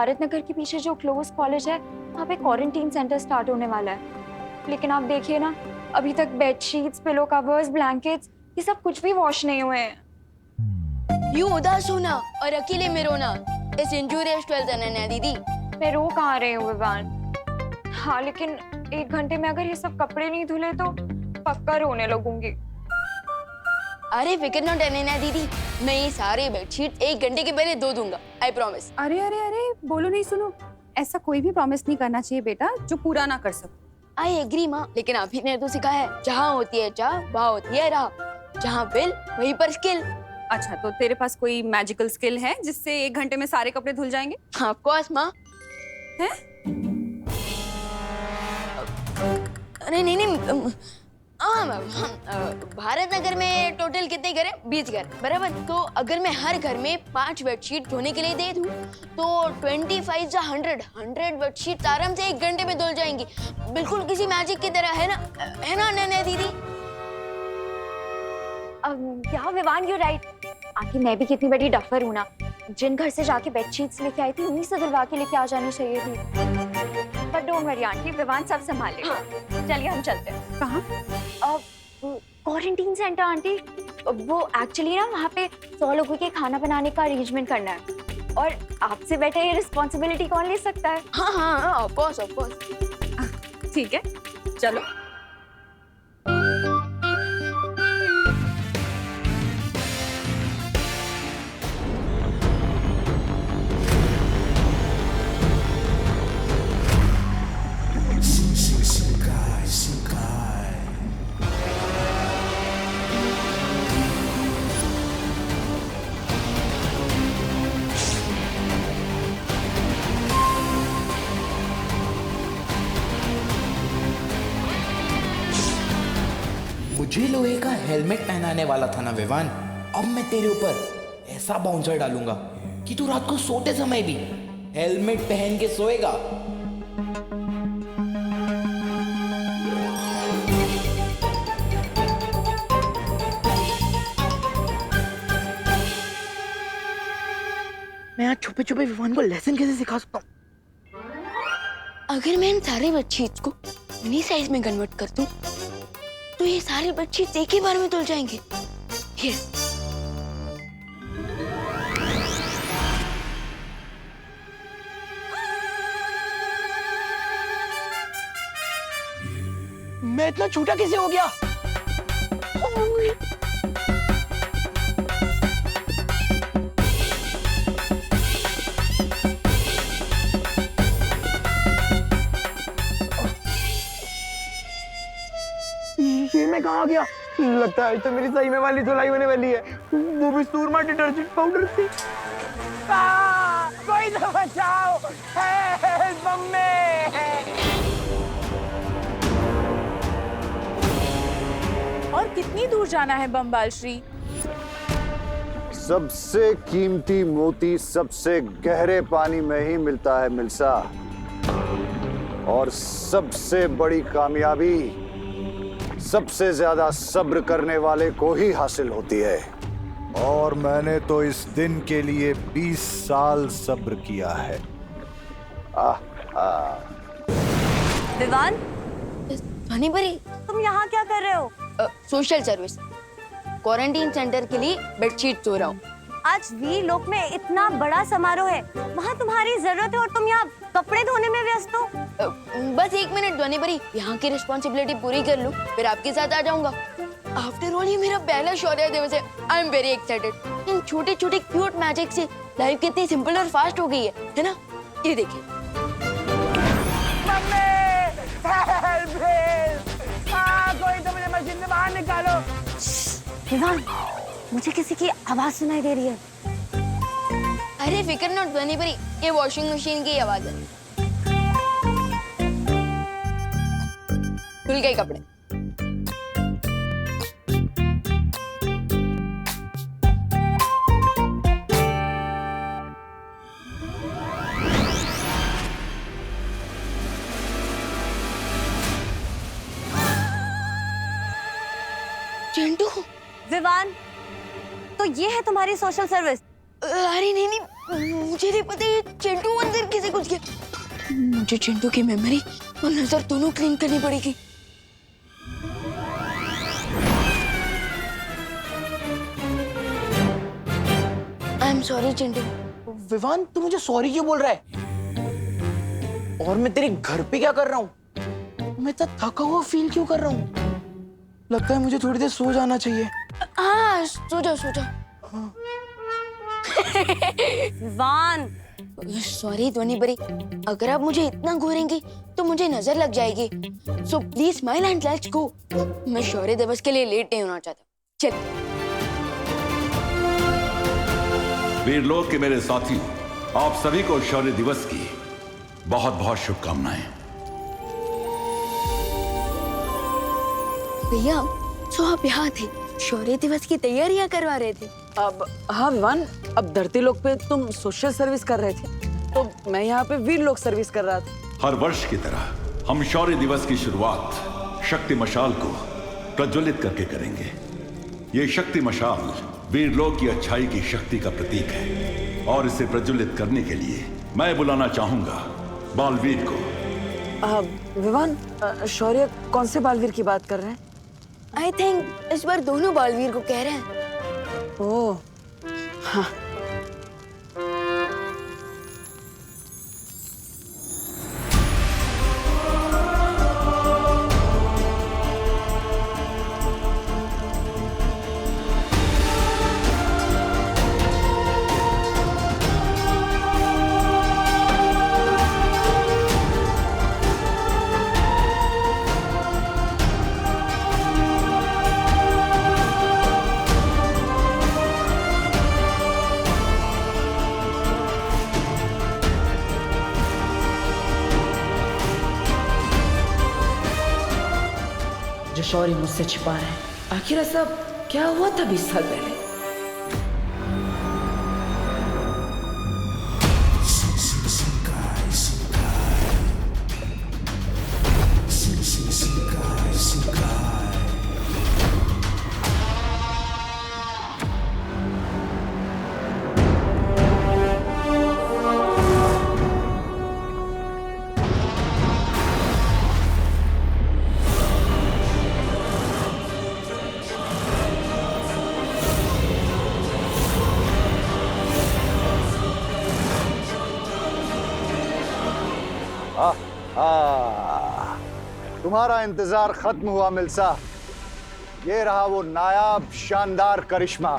भारत नगर के पीछे जो क्लोज कॉलेज है वहाँ पे क्वारंटीन सेंटर स्टार्ट होने वाला है। लेकिन आप देखिए ना, अभी तक बेडशीट्स, पिलो कवर्स, ब्लैंकेट्स ये सब कुछ भी वॉश नहीं हुए हैं। यूं उदास होना और अकेले में रोना इस इंजूरियस 12th अनन्या दीदी। मैं रो कहाँ रही हूँ विवान? हाँ, लेकिन 1 घंटे में अगर ये सब कपड़े नहीं धुले तो पक्का रोने लगूंगी। अरे फिक्र नॉट अनन्या दीदी, मैं ये सारे बेडशीट 1 घंटे के पहले धो दूंगा, आई प्रॉमिस। अरे अरे अरे, बोलो नहीं सुनो, ऐसा कोई भी प्रॉमिस नहीं करना चाहिए बेटा जो पूरा ना कर सको। आई एग्री माँ, लेकिन आप ही ने तो सिखाया है जहाँ होती है चाह वहाँ होती है राह, जहाँ बिल वहीं पर स्किल। अच्छा, तो तेरे पास कोई मैजिकल स्किल है जिससे 1 घंटे में सारे कपड़े धुल जाएंगे? ऑफ कोर्स माँ। है? अरे नहीं, हाँ मैम, भारत नगर में टोटल कितने घर हैं? 20 घर, बराबर। तो अगर मैं हर घर में 5 बेडशीट धोने के लिए दे दूं तो 25 या 100 बेडशीट आराम से 1 घंटे में धुल जाएंगी, बिल्कुल किसी मैजिक की तरह, है ना अनन्या दीदी? या विवान, यू राइट। आखिर मैं भी कितनी बड़ी डफर हूँ ना, जिन घर से जाके बेडशीट्स लेके आई थी उन्हीं से धुलवा के लेके आ जानी चाहिए थी। But don't worry aunty, Vivaan सब संभालेगा। हाँ। चलिए हम चलते हैं। कहाँ? Quarantine centre aunty. वो एक्चुअली ना वहाँ पे 100 लोगों के खाना बनाने का अरेंजमेंट करना है और आपसे बेटर ये रिस्पॉन्सिबिलिटी कौन ले सकता है? हाँ, ऑफ कोर्स। ठीक है, चलो। मुझे लोहे का हेलमेट पहनाने वाला था ना विवान। अब मैं तेरे ऊपर ऐसा बाउंसर डालूंगा कि तू रात को सोते समय भी हेलमेट पहन के सोएगा। मैं आज छुपे छुपे विवान को लेसन कैसे सिखा सकता हूँ? अगर मैं इन सारे बेडशीट्स को मिनी साइज में कन्वर्ट कर दूं तो ये सारे बेडशीट्स एक ही बार में धुल जाएंगे। यस। मैं इतना छोटा कैसे हो गया? ये मैं कहाँ गया? लगता है तो मेरी सही में वाली धुलाई होने वाली है, वो भी सूरमा डिटर्जेंट पाउडर से। कोई तो बचाओ, हेल्प मम्मी। और कितनी दूर जाना है बमबाल श्री? सबसे कीमती मोती सबसे गहरे पानी में ही मिलता है मिल्सा, और सबसे बड़ी कामयाबी सबसे ज्यादा सब्र करने वाले को ही हासिल होती है। और मैंने तो इस दिन के लिए 20 साल सब्र किया है। विवान, ध्वनि परी, तुम यहाँ क्या कर रहे हो? सोशल सर्विस, क्वारंटीन सेंटर के लिए बेडशीट धो रहा हूँ। आज वी लोक में इतना बड़ा समारोह है, वहाँ तुम्हारी जरूरत है और तुम यहाँ कपड़े धोने में व्यस्त हो। बस 1 मिनट ध्वनि परी, यहाँ की रिस्पॉन्सिबिलिटी पूरी कर लूँ, फिर आपके साथ आ जाऊंगा। आफ्टर ऑल ये मेरा पहला शौर्य दिवस है। I am very excited. इन छोटे छोटे क्यूट मैजिक से लाइफ कितनी सिंपल और फास्ट हो गई है ना? ये देखिए। कोई तो मुझे मशीन से बाहर निकालो। विवान, मुझे किसी की आवाज सुनाई दे रही है। अरे फिक्र नॉट ध्वनि परी, ये वॉशिंग मशीन की आवाज है। धुल गए कपड़े। चिंटू। विवान, तो ये है तुम्हारी सोशल सर्विस? अरे नहीं, मुझे नहीं पता ये चिंटू अंदर मुझे चिंटू की मेमोरी और नजर दोनों क्लीन करनी पड़ेगी। I am sorry Chintu. Vivaan तू मुझे सॉरी क्यों बोल रहा है? और मैं तेरे घर पे क्या कर रहा हूँ? मैं इतना थका हुआ फील क्यों कर रहा हूँ? लगता है मुझे थोड़ी देर सो जाना चाहिए। हाँ सो जाओ सो जाओ। विवान, सॉरी ध्वनि बरी, अगर आप मुझे इतना घूरेंगी तो मुझे नजर लग जाएगी। So please smile and let's go. मैं शौर्य दिवस के लिए लेट नहीं होना चाहता। चल। वीरलोक के मेरे साथियों, आप सभी को शौर्य दिवस की बहुत बहुत शुभकामनाएं। भैया तो आप यहाँ थे, शौर्य दिवस की तैयारियां करवा रहे थे। अब हाँ विवान, अब धरती लोक पे तुम सोशल सर्विस कर रहे थे तो मैं यहाँ पे वीर लोक सर्विस कर रहा था। हर वर्ष की तरह हम शौर्य दिवस की शुरुआत शक्ति मशाल को प्रज्वलित करके करेंगे। ये शक्ति मशाल वीरलोक की अच्छाई की शक्ति का प्रतीक है और इसे प्रज्वलित करने के लिए मैं बुलाना चाहूंगा बालवीर को। विवान, शौर्य कौन से बालवीर की बात कर रहे हैं? आई थिंक इस बार दोनों बालवीर को कह रहे हैं। ओह हाँ। जो शौर्य मुझसे छिपा रहे हैं, आखिर ऐसा क्या हुआ था 20 साल पहले? तुम्हारा इंतजार खत्म हुआ मिल्सा। ये रहा वो नायाब शानदार करिश्मा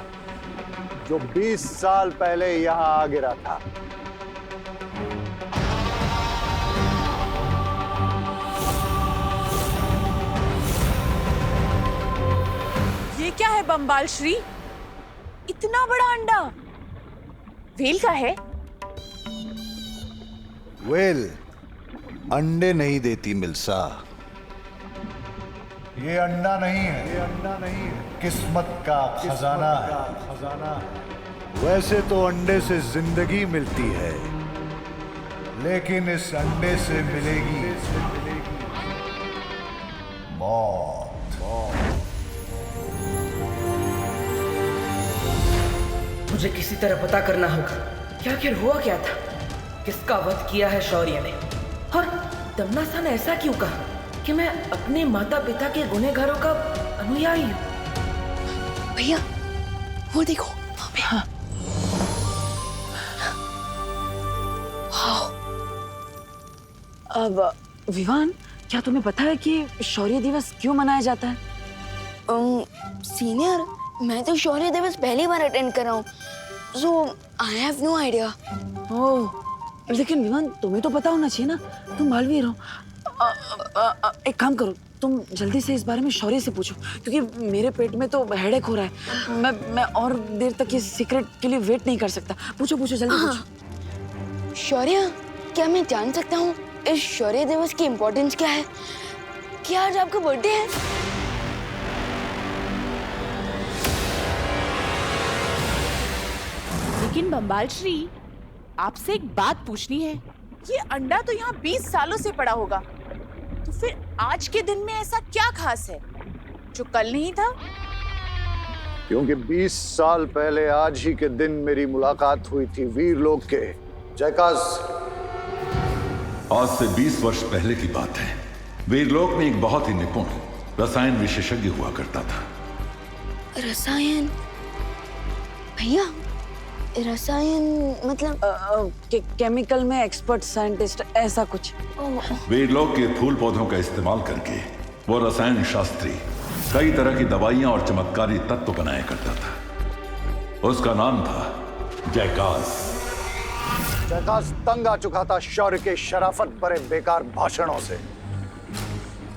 जो 20 साल पहले यहां आ गिरा था। ये क्या है बम्बाल श्री? इतना बड़ा अंडा वेल का है? वेल अंडे नहीं देती मिल्सा। ये अंडा नहीं है, ये अंडा नहीं है, किस्मत का खजाना है। वैसे तो अंडे से जिंदगी मिलती है, लेकिन इस अंडे से मिलेगी मौत। मुझे किसी तरह पता करना होगा कि आखिर हुआ क्या था, किसका वध किया है शौर्य ने, और दमनासा ने ऐसा क्यों कहा कि मैं अपने माता पिता के गुनहगारों का अनुयायी हूँ। भैया वो देखो वहाँ पे। हाँ। अब विवान, क्या तुम्हें पता है कि शौर्य दिवस क्यों मनाया जाता है? सीनियर, मैं तो शौर्य दिवस पहली बार अटेंड कर रहा हूँ, सो आई हैव नो आइडिया। ओह, लेकिन विवान तुम्हें तो पता होना चाहिए ना, तुम बालवीर हो। एक काम करो, तुम जल्दी से इस बारे में शौर्य से पूछो, क्योंकि मेरे पेट में तो हेडेक हो रहा है। मैं और देर तक इस सीक्रेट के लिए वेट नहीं कर सकता। पूछो पूछो जल्दी पूछो। शौर्य, क्या मैं जान सकता हूँ इस शौर्य दिवस की इम्पोर्टेंस क्या है? क्या आज आपका बर्थडे है? लेकिन बम्बाल श्री, आपसे एक बात पूछनी है। ये अंडा तो यहाँ 20 सालों से पड़ा होगा, तो फिर आज के दिन में ऐसा क्या खास है जो कल नहीं था? क्योंकि 20 साल पहले आज ही के दिन मेरी मुलाकात हुई थी वीरलोक के जयकाज आज से 20 वर्ष पहले की बात है। वीरलोक में एक बहुत ही निपुण रसायन विशेषज्ञ हुआ करता था। रसायन? भैया, रसायन मतलब? केमिकल में एक्सपर्ट साइंटिस्ट, ऐसा कुछ। वीरलोक के फूल पौधों का इस्तेमाल करके वो रसायन शास्त्री कई तरह की दवाइयां और चमत्कारी तत्व बनाया करता था। उसका नाम था जयकास। जयकास तंग आ चुका था शौर्य के शराफत भरे बेकार भाषणों से।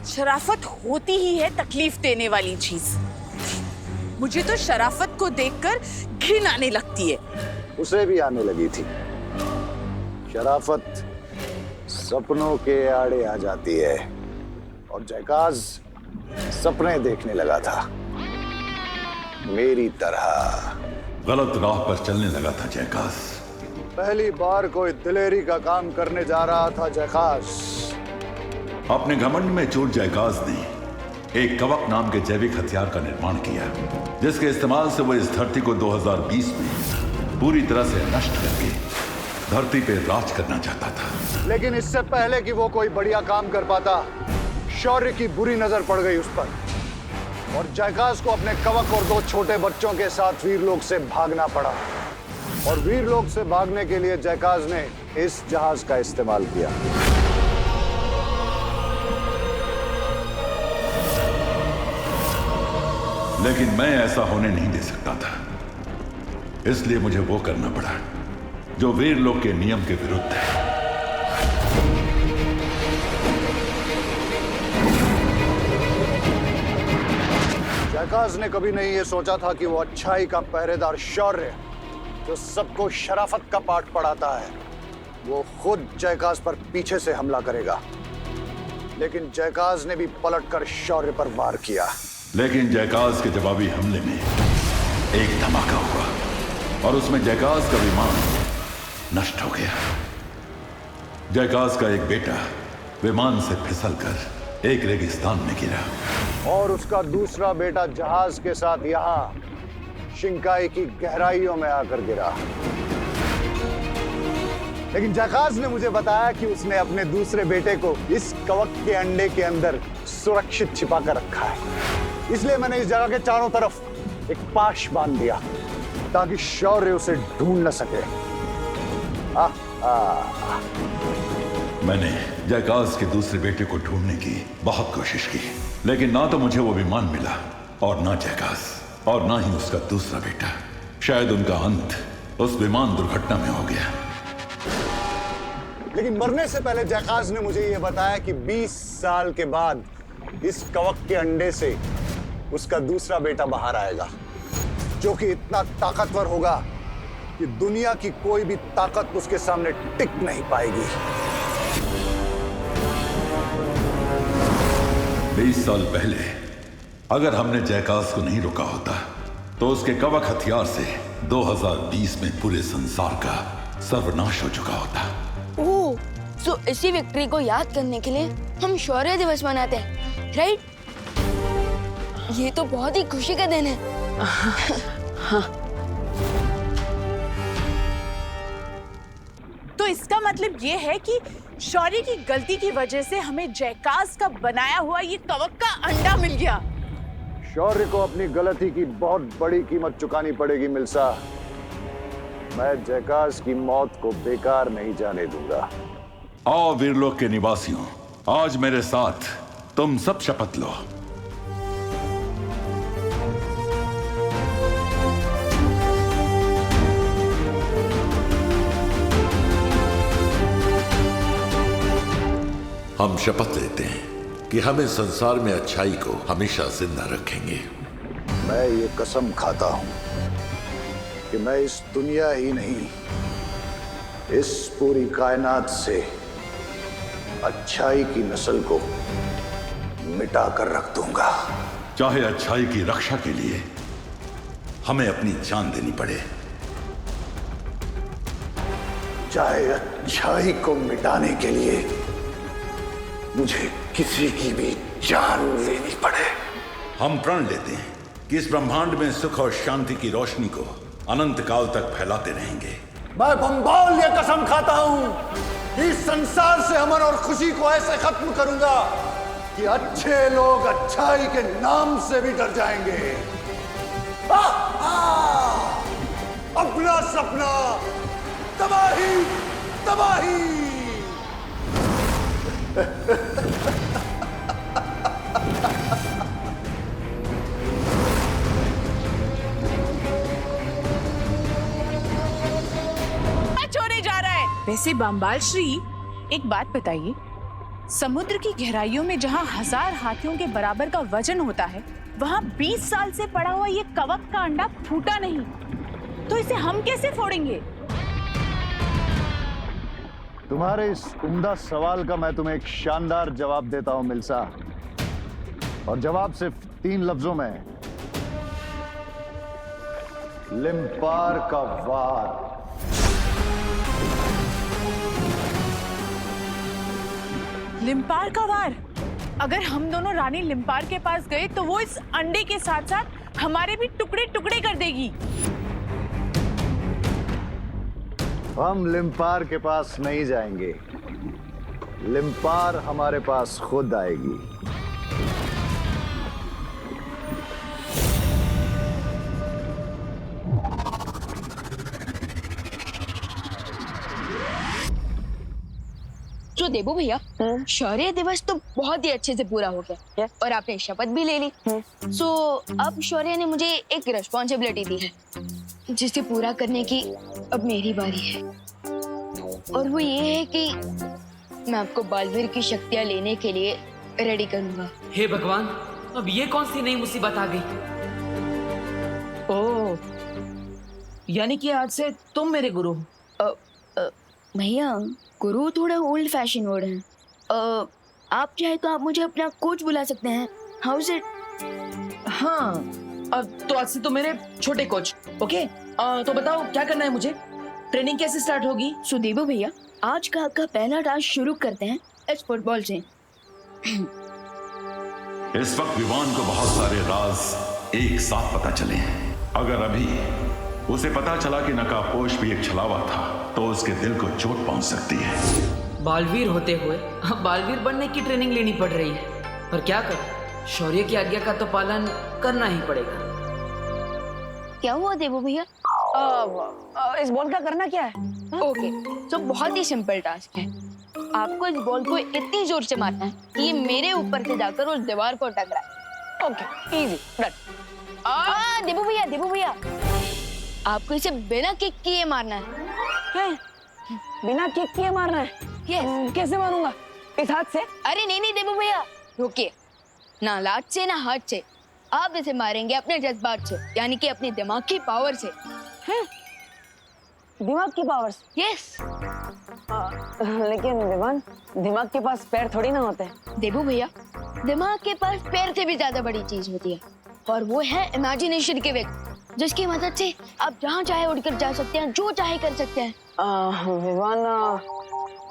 शराफत होती ही है तकलीफ देने वाली चीज। मुझे तो शराफत को देखकर घिन आने लगती है। उसे भी आने लगी थी। शराफत सपनों के आड़े आ जाती है और जयकास सपने देखने लगा था, मेरी तरह। गलत राह पर चलने लगा था जयकास। पहली बार कोई दिलेरी का काम करने जा रहा था जयकास। अपने घमंड में चूर जयकास ने एक कवक नाम के जैविक हथियार का निर्माण किया, जिसके इस्तेमाल से वो इस धरती को 2020 में पूरी तरह से नष्ट करके धरती पे राज करना चाहता था। लेकिन इससे पहले कि वो कोई बढ़िया काम कर पाता, शौर्य की बुरी नजर पड़ गई उस पर और जयकास को अपने कवक और 2 छोटे बच्चों के साथ वीरलोक से भागना पड़ा। और वीरलोक से भागने के लिए जयकास ने इस जहाज का इस्तेमाल किया। लेकिन मैं ऐसा होने नहीं दे सकता था, इसलिए मुझे वो करना पड़ा जो वीरलोक के नियम के विरुद्ध है। जयकास ने कभी नहीं ये सोचा था कि वो अच्छाई का पहरेदार शौर्य, जो सबको शराफत का पाठ पढ़ाता है, वो खुद जयकास पर पीछे से हमला करेगा। लेकिन जयकास ने भी पलटकर शौर्य पर वार किया। लेकिन जयकास के जवाबी हमले में एक धमाका हुआ और उसमें जयकास का विमान नष्ट हो गया। जयकास का एक बेटा विमान से फिसलकर एक रेगिस्तान में गिरा और उसका दूसरा बेटा जहाज के साथ यहाँ शिंकाई की गहराइयों में आकर गिरा। लेकिन जयकास ने मुझे बताया कि उसने अपने दूसरे बेटे को इस कवक के अंडे के अंदर सुरक्षित छिपा कर रखा है। इसलिए मैंने इस जगह के चारों तरफ एक पाश बांध दिया ताकि शौर्य उसे ढूंढ न सके। मैंने जयकास के दूसरे बेटे को ढूंढने की बहुत कोशिश की, लेकिन ना तो मुझे वो विमान मिला और ना जयकास और ना ही उसका दूसरा बेटा। शायद उनका अंत उस विमान दुर्घटना में हो गया। लेकिन मरने से पहले जयकास ने मुझे यह बताया कि 20 साल के बाद इस कवक के अंडे से उसका दूसरा बेटा बाहर आएगा, जो कि इतना ताकतवर होगा कि दुनिया की कोई भी ताकत उसके सामने टिक नहीं पाएगी। 20 साल पहले अगर हमने जयकास को नहीं रोका होता तो उसके कवक हथियार से 2020 में पूरे संसार का सर्वनाश हो चुका होता। ओह, तो इसी विक्ट्री को याद करने के लिए हम शौर्य दिवस मनाते हैं, राइट? ये तो बहुत ही खुशी का दिन है। हाँ। तो इसका मतलब ये है कि शौर्य की गलती की वजह से हमें जयकास का बनाया हुआ ये कवक का अंडा मिल गया। शौर्य को अपनी गलती की बहुत बड़ी कीमत चुकानी पड़ेगी मिल्सा। मैं जयकास की मौत को बेकार नहीं जाने दूंगा। आओ वीरलोक के निवासियों, आज मेरे साथ तुम सब शपथ लो। हम शपथ लेते हैं कि हम इस संसार में अच्छाई को हमेशा जिंदा रखेंगे। मैं ये कसम खाता हूं कि मैं इस दुनिया ही नहीं, इस पूरी कायनात से अच्छाई की नस्ल को मिटा कर रख दूंगा। चाहे अच्छाई की रक्षा के लिए हमें अपनी जान देनी पड़े, चाहे अच्छाई को मिटाने के लिए मुझे किसी की भी जान लेनी पड़े। हम प्रण लेते हैं कि इस ब्रह्मांड में सुख और शांति की रोशनी को अनंत काल तक फैलाते रहेंगे। मैं बंबाल ये कसम खाता हूं इस संसार से अमन और खुशी को ऐसे खत्म करूंगा कि अच्छे लोग अच्छाई के नाम से भी डर जाएंगे। अपना सपना तबाही तबाही। छोड़े जा रहा है। वैसे बांबाल श्री, एक बात बताइए, समुद्र की गहराइयों में जहाँ 1000 हाथियों के बराबर का वजन होता है, वहाँ 20 साल से पड़ा हुआ ये कवक का अंडा फूटा नहीं, तो इसे हम कैसे फोड़ेंगे? तुम्हारे इस उम्दा सवाल का मैं तुम्हें एक शानदार जवाब देता हूं मिल्सा, और जवाब सिर्फ 3 लफ्जों में है। लिम्पार का वार। लिम्पार का वार? अगर हम दोनों रानी लिम्पार के पास गए तो वो इस अंडे के साथ साथ हमारे भी टुकड़े टुकड़े कर देगी। हम लिम्पार के पास नहीं जाएंगे, लिम्पार हमारे पास खुद आएगी। जो देबू भैया, शौर्य दिवस तो बहुत ही अच्छे से पूरा हो गया और आपने शपथ भी ले ली। सो अब शौर्य ने मुझे एक रिस्पॉन्सिबिलिटी दी है जिसे पूरा करने की अब मेरी बारी है, और वो ये है कि मैं आपको बालवीर की शक्तियां लेने के लिए रेडी करूंगा। हे भगवान, अब ये कौन सी नई मुसीबत आ गई? ओह, यानी कि आज से तुम मेरे गुरु हो। भैया, गुरु थोड़ा ओल्ड फैशन वर्ड है। आप चाहे तो आप मुझे अपना कोच बुला सकते हैं। How is it? हाँ, तो आज से तो मेरे छोटे कोच। ओके, तो बताओ क्या करना है मुझे? ट्रेनिंग कैसे स्टार्ट होगी? सुदेवो भैया, आज का आपका पहला टास्क शुरू करते हैं इस फुटबॉल से। इस वक्त विवान को बहुत सारे राज एक साथ पता चले हैं। अगर अभी उसे पता चला कि नकाबपोश भी एक छलावा था, तो उसके दिल को चोट पहुंच सकती है। बालवीर होते हुए अब बालवीर बनने की ट्रेनिंग लेनी पड़ रही है, पर क्या करूं, शौर्य की आज्ञा का तो पालन करना ही पड़ेगा। क्या हुआ देवो भैया? इस बॉल का करना क्या है? ओके, तो बहुत ही सिंपल टास्क है। आपको इस बॉल को इतनी जोर से मारना है कि ये मेरे ऊपर से जाकर उस दीवार को टकराए। Okay, easy, done. देवो भैया, आपको इसे बिना किक किए मारना है। बिना किक किए मारना है? यस। कैसे मारूंगा? इस हाथ से? अरे नहीं देवो भैया, रुकिए। ना लात से ना हाथ से, आप इसे मारेंगे अपने जज्बात से, यानी कि अपने दिमाग की पावर से। दिमाग की पावर से? यस। लेकिन विवान, दिमाग के पास पैर थोड़ी ना होते हैं। देवो भैया, दिमाग के पास पैर से भी ज्यादा बड़ी चीज होती है, और वो है इमेजिनेशन के व्यक्ति, जिसकी मदद से आप जहाँ चाहे उड़कर जा सकते हैं, जो चाहे कर सकते हैं। विवान,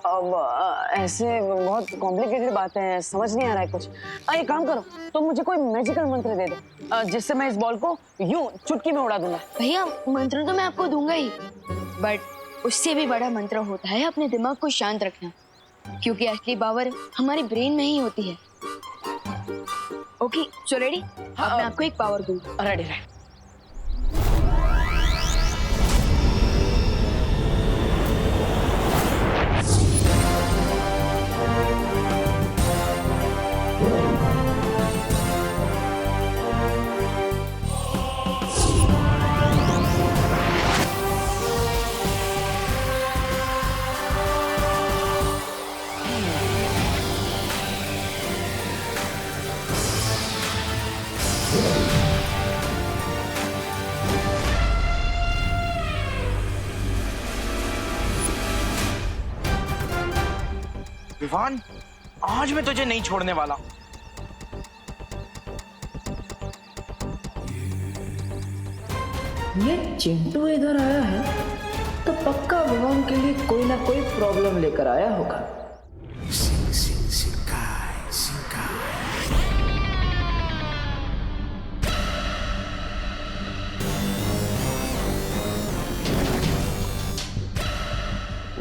अब ऐसे बहुत कॉम्प्लिकेटेड बातें हैं, समझ नहीं आ रहा है कुछ। एक काम करो, तुम मुझे कोई मैजिकल मंत्र दे दो, जिससे मैं इस बॉल को यूं चुटकी में उड़ा दूंगा। भैया, मंत्र तो मैं आपको दूंगा ही, बट उससे भी बड़ा मंत्र होता है अपने दिमाग को शांत रखना, क्योंकि असली पावर हमारे ब्रेन में ही होती है। Okay, so ready? अब मैं आपको एक पावर दूंगा। Ready ready. विवान, आज मैं तुझे नहीं छोड़ने वाला। ये चिंटू इधर आया है तो पक्का विवान के लिए कोई ना कोई प्रॉब्लम लेकर आया होगा।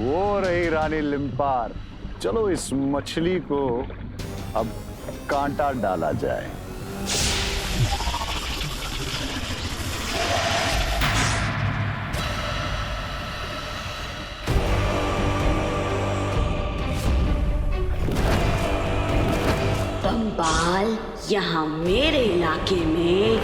वो रही रानी लिम्पार। चलो इस मछली को अब कांटा डाला जाए। बम्बाल, यहाँ मेरे इलाके में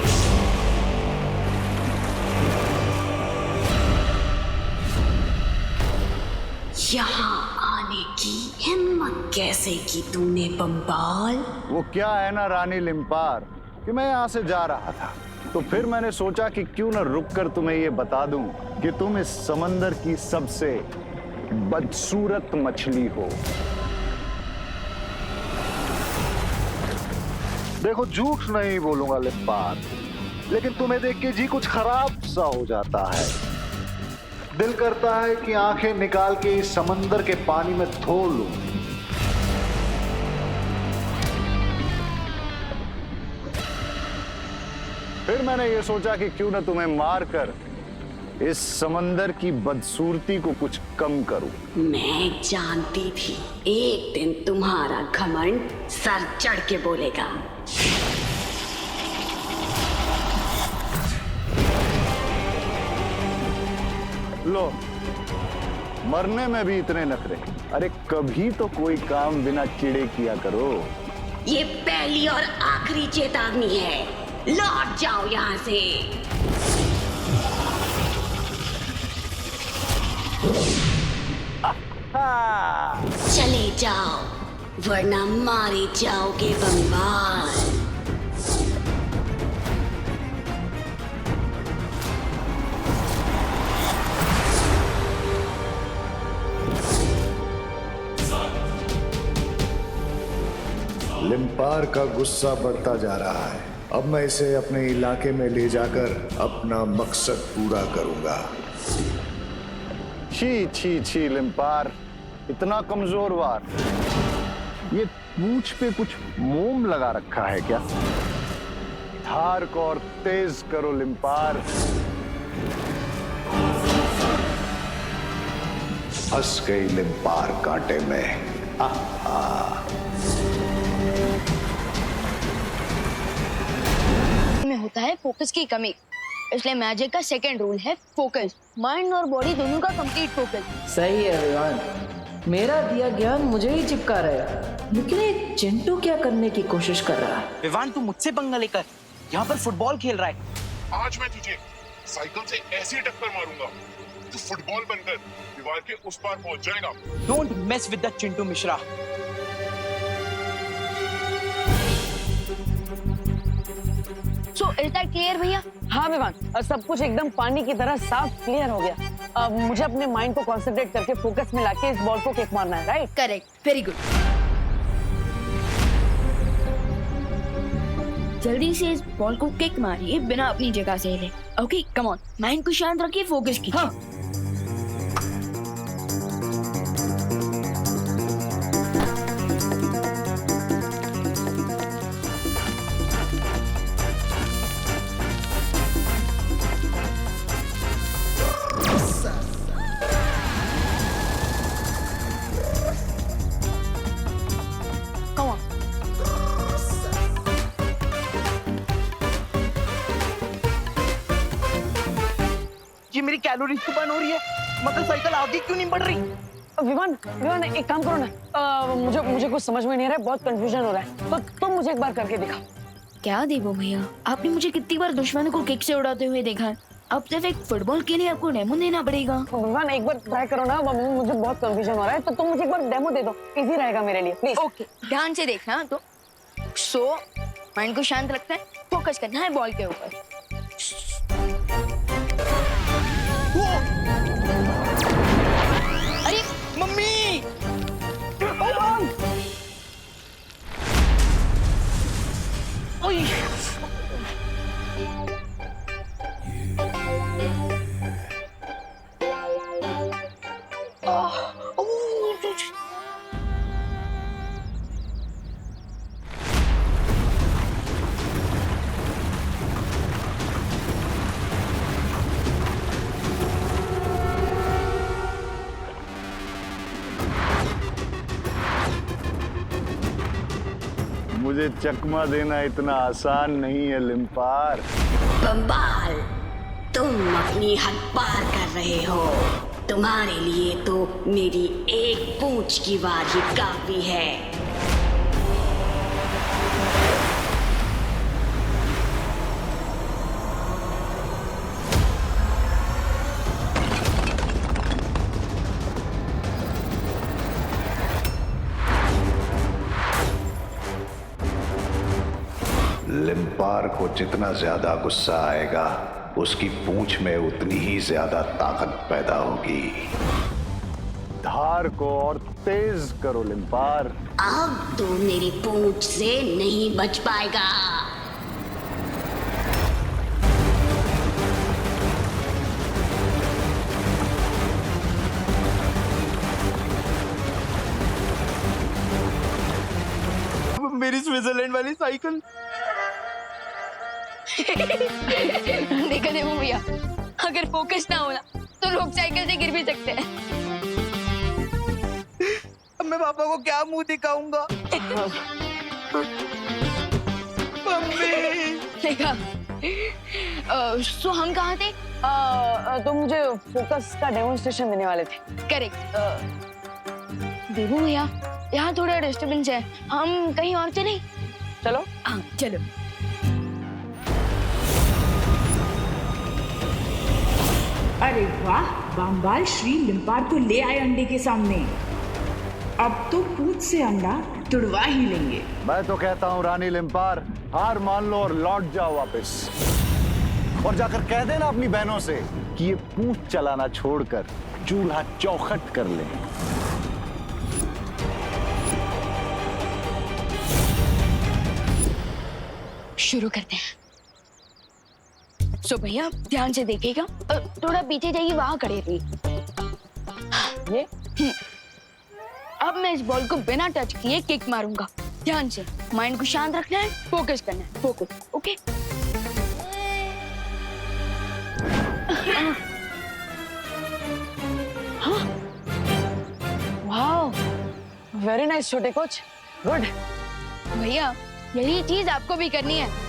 यहाँ आने की हिम्मत कैसे की तूने बम्बाल? वो क्या है ना रानी लिम्पार कि मैं यहाँ से जा रहा था, तो फिर मैंने सोचा कि क्यों ना रुक कर तुम्हें ये बता दूं कि तुम इस समंदर की सबसे बदसूरत मछली हो। देखो झूठ नहीं बोलूंगा लिम्पार, लेकिन तुम्हें देख के जी कुछ खराब सा हो जाता है। दिल करता है कि आंखें निकाल के इस समंदर के पानी में धो लूं। फिर मैंने ये सोचा कि क्यों ना तुम्हें मारकर इस समंदर की बदसूरती को कुछ कम करूं। मैं जानती थी एक दिन तुम्हारा घमंड सर चढ़ के बोलेगा। लो, मरने में भी इतने नखरे। अरे कभी तो कोई काम बिना चिड़े किया करो। ये पहली और आखिरी चेतावनी है, लौट जाओ यहाँ से। चले जाओ वरना मारे जाओगे बम्बाल। लिम्पार का गुस्सा बढ़ता जा रहा है। अब मैं इसे अपने इलाके में ले जाकर अपना मकसद पूरा करूंगा। छी छी छी लिम्पार, इतना कमजोर वार। ये पूंछ पे कुछ मोम लगा रखा है क्या? धार को और तेज करो लिम्पार। फंस गई लिम्पार कांटे में। में होता है फोकस की कमी, इसलिए मैजिक का सेकंड रूल है फोकस। माइंड और बॉडी दोनों का कंप्लीट फोकस। सही है विवान, मेरा दिया ज्ञान मुझे ही चिपका रहेगा, लेकिन ये चिंटू क्या करने की कोशिश कर रहा है? विवान तू मुझसे पंगा लेकर यहाँ पर फुटबॉल खेल रहा है। आज मैं तुझे साइकिल से ऐसी टक्कर मारूंगा तू फुटबॉल बनकर दीवार के उस पार पहुंच जाएगा। Don't mess with the Chintu Mishra. So, is that clear भैया? हाँ विवान, सब कुछ एकदम पानी की तरह साफ क्लियर हो गया। अब मुझे अपने माइंड को कंसंट्रेट करके फोकस में लाके इस बॉल को किक मारना है, राइट? Correct, very good. जल्दी से इस बॉल को किक मारिए बिना अपनी जगह से हिले। ओके, कम ऑन, माइंड को शांत रखिए, फोकस कीजिए। हाँ। ये मेरी कैलोरीज तो बर्न हो रही है, मगर साइकिल आगे क्यों नहीं बढ़ रही? विवान एक काम करो ना, मुझे कुछ समझ में नहीं आ रहा है, बहुत कंफ्यूजन हो रहा है, तो तुम मुझे एक बार करके दिखाओ। क्या देवो भैया, आपने मुझे कितनी बार दुश्मनों को किक से उड़ाते हुए देखा है, अब सिर्फ एक फुटबॉल के लिए आपको डेमो देना पड़ेगा। विवान एक बार ट्राई करो ना, मुझे बहुत कंफ्यूजन हो रहा है, तो तुम मुझे एक बार डेमो दे दो, इजी रहेगा मेरे लिए, प्लीज। ओके, ध्यान से देखना। तो माइंड को शांत रखना है, फोकस करना है बॉल के ऊपर। अरे मम्मी! ओए! मुझे चकमा देना इतना आसान नहीं है लिम्पार। बम्बाल, तुम अपनी हद पार कर रहे हो। तुम्हारे लिए तो मेरी एक पूंछ की वार ही काफी है। लिम्पार को जितना ज्यादा गुस्सा आएगा उसकी पूंछ में उतनी ही ज्यादा ताकत पैदा होगी। धार को और तेज करो लिम्पार। अब तू मेरी पूंछ से नहीं बच पाएगा। मेरी स्विट्जरलैंड वाली साइकिल। देखा देखो भैया, अगर फोकस ना होना तो लोग साइकिल से गिर भी सकते हैं। अब मैं पापा को क्या मुंह दिखाऊंगा? मम्मी। देखा, सो हम कहाँ थे? तो मुझे फोकस का डेमोन्स्ट्रेशन देने वाले थे। करेक्ट। देखो भैया, यहाँ थोड़ा डिस्टर्बेंस है, हम कहीं और चलें? चलो। हाँ चलो। अरे वाह, बम्बाल श्री लिम्पार को ले आए अंडे के सामने। अब तो पूंछ से अंडा तुड़वा ही लेंगे। मैं तो कहता हूँ रानी लिम्पार, हार मान लो और लौट जाओ वापस, और जाकर कह देना अपनी बहनों से कि ये पूंछ चलाना छोड़कर चूल्हा चौखट कर ले। शुरू करते हैं। सो भैया ध्यान से देखिएगा, थोड़ा पीछे जाइए, वहां खड़े रहिए। ये अब मैं इस बॉल को बिना टच किए किक मारूंगा। ध्यान से, माइंड को शांत रखना है, फोकस करना है, फोकस। ओके। हाँ, वाओ, वेरी नाइस छोटे कोच, गुड। भैया यही चीज आपको भी करनी है।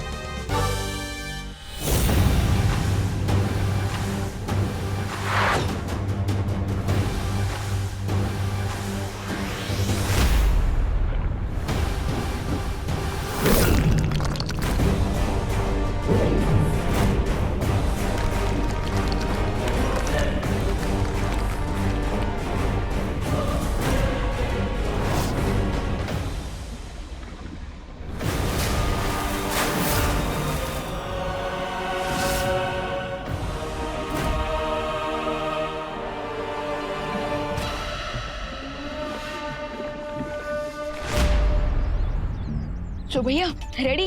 तो भैया रेडी?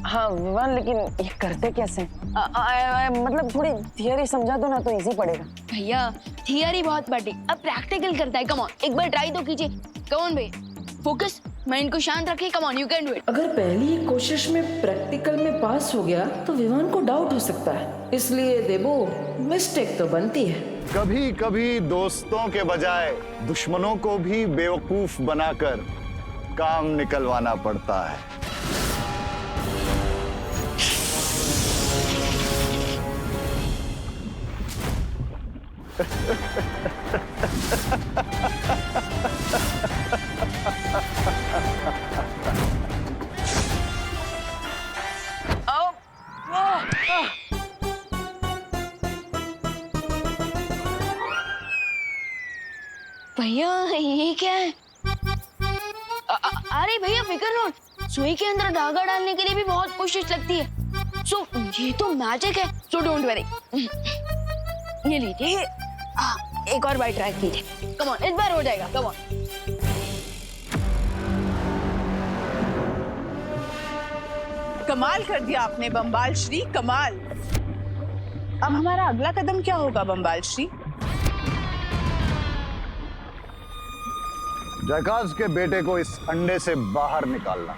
हाँ विवान, लेकिन ये करते कैसे? मतलब थोड़ी थियरी समझा दो ना तो इजी पड़ेगा। भैया थियरी बहुत बड़ी, अब प्रैक्टिकल करता है। कम ऑन, एक बार ट्राई तो कीजिए। कम ऑन भैया, फोकस, माइंड को शांत रखिए। Come on, you can do it. अगर पहली ही कोशिश में प्रैक्टिकल में पास हो गया तो विवान को डाउट हो सकता है, इसलिए देवो मिस्टेक तो बनती है। कभी कभी दोस्तों के बजाय दुश्मनों को भी बेवकूफ बनाकर काम निकलवाना पड़ता है। भैया ये क्या है? अरे भैया फिकर नॉट, सुई के अंदर धागा डालने के लिए भी बहुत कोशिश लगती है। सो ये तो मैजिक है, सो डोंट वरी। ये लीजिए, एक और बार ट्राई कीजिए। कम ऑन, इस बार हो जाएगा। Come on. कमाल कर दिया आपने बम्बाल श्री, कमाल। अब हमारा अगला कदम क्या होगा बम्बाल श्री? जैकाज के बेटे को इस अंडे से बाहर निकालना।